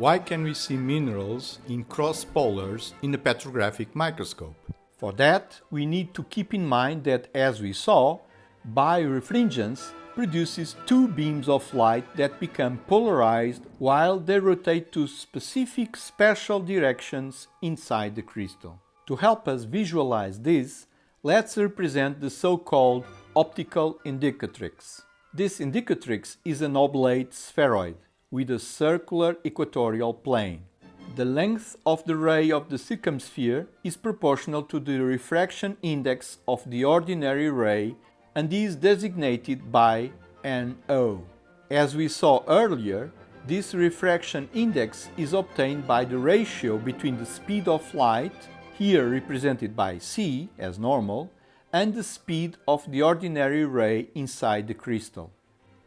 Why can we see minerals in cross polars in a petrographic microscope? For that, we need to keep in mind that, as we saw, birefringence produces two beams of light that become polarized while they rotate to specific special directions inside the crystal. To help us visualize this, let's represent the so-called Optical Indicatrix. This indicatrix is an oblate spheroid with a circular equatorial plane. The length of the ray of the circumsphere is proportional to the refraction index of the ordinary ray and is designated by NO. As we saw earlier, this refraction index is obtained by the ratio between the speed of light, here represented by c as normal, and the speed of the ordinary ray inside the crystal,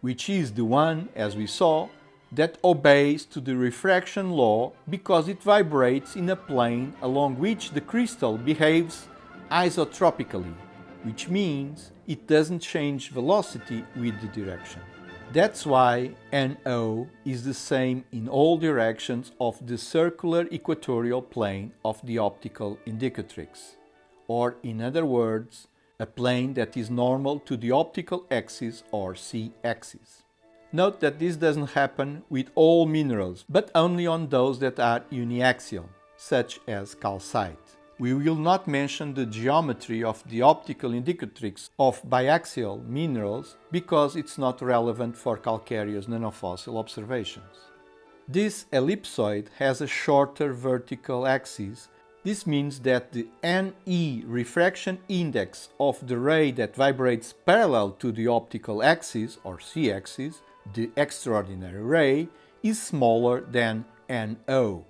which is the one, as we saw, that obeys to the refraction law because it vibrates in a plane along which the crystal behaves isotropically, which means it doesn't change velocity with the direction. That's why NO is the same in all directions of the circular equatorial plane of the optical indicatrix, or in other words, a plane that is normal to the optical axis or C-axis. Note that this doesn't happen with all minerals, but only on those that are uniaxial, such as calcite. We will not mention the geometry of the optical indicatrix of biaxial minerals because it's not relevant for calcareous nanofossil observations. This ellipsoid has a shorter vertical axis. This means that the NE refraction index of the ray that vibrates parallel to the optical axis or C-axis, the extraordinary ray, is smaller than NO.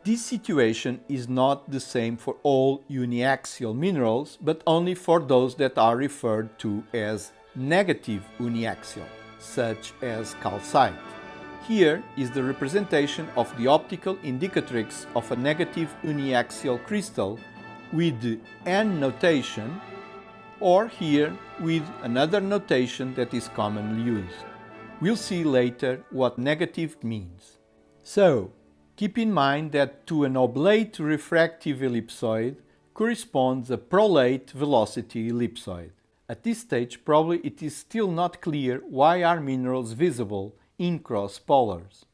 This situation is not the same for all uniaxial minerals, but only for those that are referred to as negative uniaxial, such as calcite. Here is the representation of the optical indicatrix of a negative uniaxial crystal with the N notation, or here with another notation that is commonly used. We'll see later what negative means. So, keep in mind that to an oblate refractive ellipsoid corresponds a prolate velocity ellipsoid. At this stage, probably it is still not clear why are minerals visible in cross polars.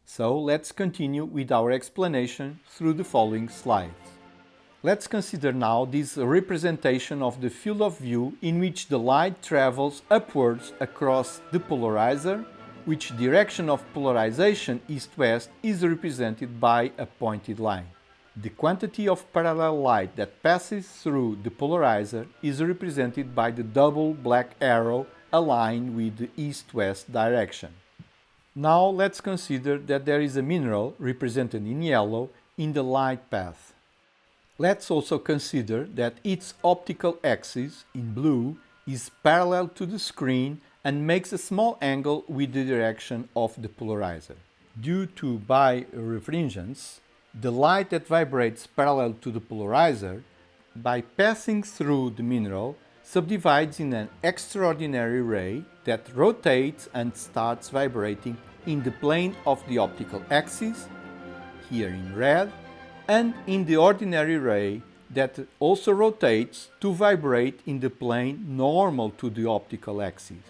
So let's continue with our explanation through the following slides. Let's consider now this representation of the field of view in which the light travels upwards across the polarizer, which direction of polarization east-west is represented by a pointed line. The quantity of parallel light that passes through the polarizer is represented by the double black arrow aligned with the east-west direction. Now let's consider that there is a mineral represented in yellow in the light path. Let's also consider that its optical axis, in blue, is parallel to the screen and makes a small angle with the direction of the polarizer. Due to birefringence, the light that vibrates parallel to the polarizer, by passing through the mineral, subdivides in an extraordinary ray that rotates and starts vibrating in the plane of the optical axis, here in red, and in the ordinary ray that also rotates to vibrate in the plane normal to the optical axis,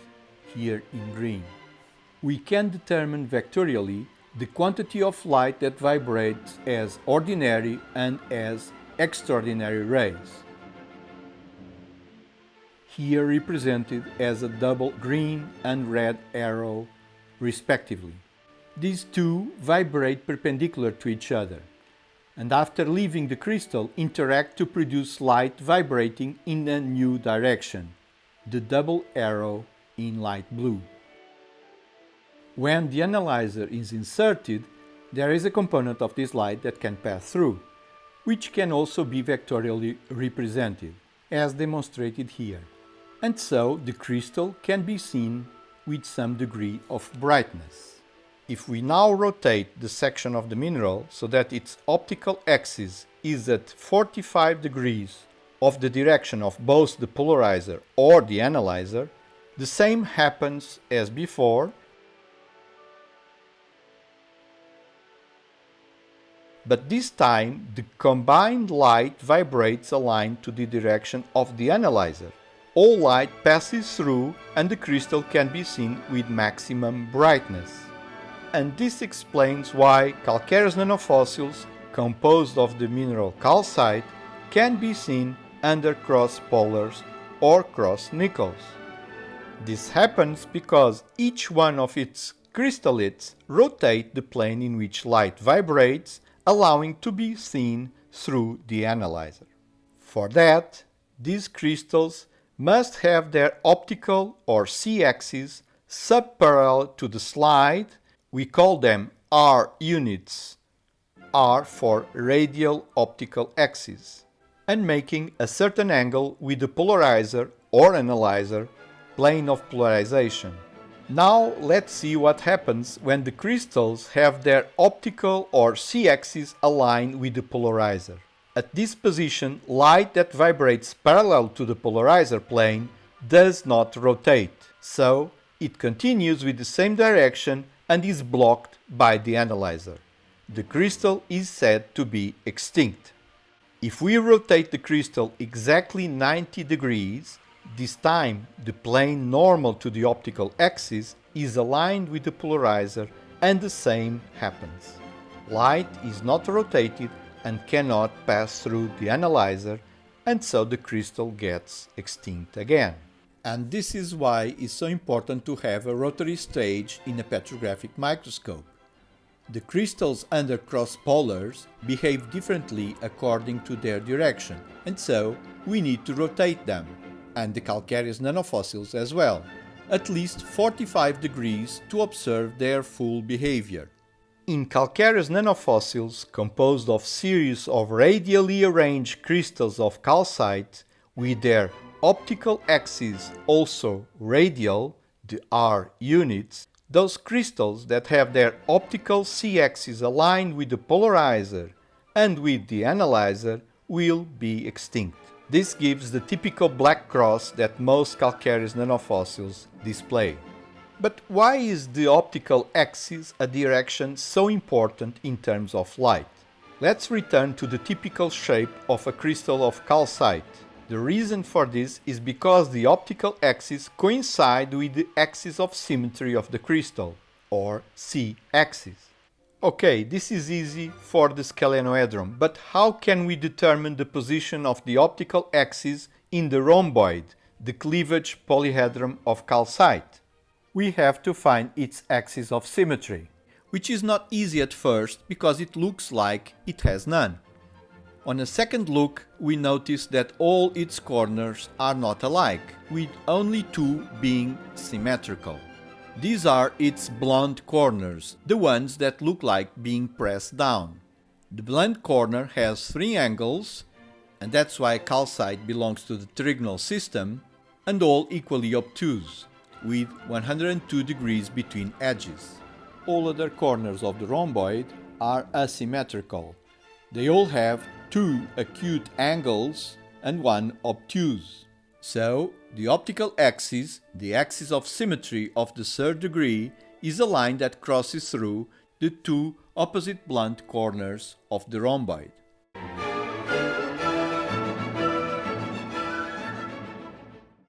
here in green. We can determine vectorially the quantity of light that vibrates as ordinary and as extraordinary rays, here represented as a double green and red arrow respectively. These two vibrate perpendicular to each other, and after leaving the crystal interact to produce light vibrating in a new direction, the double arrow in light blue. When the analyzer is inserted, there is a component of this light that can pass through, which can also be vectorially represented, as demonstrated here, and so the crystal can be seen with some degree of brightness. If we now rotate the section of the mineral so that its optical axis is at 45 degrees of the direction of both the polarizer or the analyzer, the same happens as before, But this time the combined light vibrates aligned to the direction of the analyzer. All light passes through and the crystal can be seen with maximum brightness. And this explains why calcareous nanofossils composed of the mineral calcite can be seen under cross polars or cross nickels. This happens because each one of its crystallites rotate the plane in which light vibrates, allowing to be seen through the analyzer. For that, these crystals must have their optical or C-axis subparallel to the slide. We call them R units, R for radial optical axis, and making a certain angle with the polarizer or analyzer plane of polarization. Now let's see what happens when the crystals have their optical or C-axis aligned with the polarizer. At this position, light that vibrates parallel to the polarizer plane does not rotate, so it continues with the same direction and is blocked by the analyzer. The crystal is said to be extinct. If we rotate the crystal exactly 90 degrees, this time the plane normal to the optical axis is aligned with the polarizer and the same happens. Light is not rotated and cannot pass through the analyzer, and so the crystal gets extinct again. And this is why it's so important to have a rotary stage in a petrographic microscope. The crystals under cross polars behave differently according to their direction, and so we need to rotate them, and the calcareous nanofossils as well, at least 45 degrees to observe their full behavior. In calcareous nanofossils composed of series of radially arranged crystals of calcite with their optical axis also radial, the R units, those crystals that have their optical C-axis aligned with the polarizer and with the analyzer will be extinct. This gives the typical black cross that most calcareous nanofossils display. But why is the optical axis a direction so important in terms of light? Let's return to the typical shape of a crystal of calcite. The reason for this is because the optical axis coincides with the axis of symmetry of the crystal, or C-axis. Okay, this is easy for the scalenohedron, but how can we determine the position of the optical axis in the rhomboid, the cleavage polyhedron of calcite? We have to find its axis of symmetry, which is not easy at first because it looks like it has none. On a second look, we notice that all its corners are not alike, with only two being symmetrical. These are its blunt corners, the ones that look like being pressed down. The blunt corner has three angles, and that's why calcite belongs to the trigonal system, and all equally obtuse, with 102 degrees between edges. All other corners of the rhomboid are asymmetrical. They all have two acute angles and one obtuse. So, the optical axis, the axis of symmetry of the third degree, is a line that crosses through the two opposite blunt corners of the rhomboid.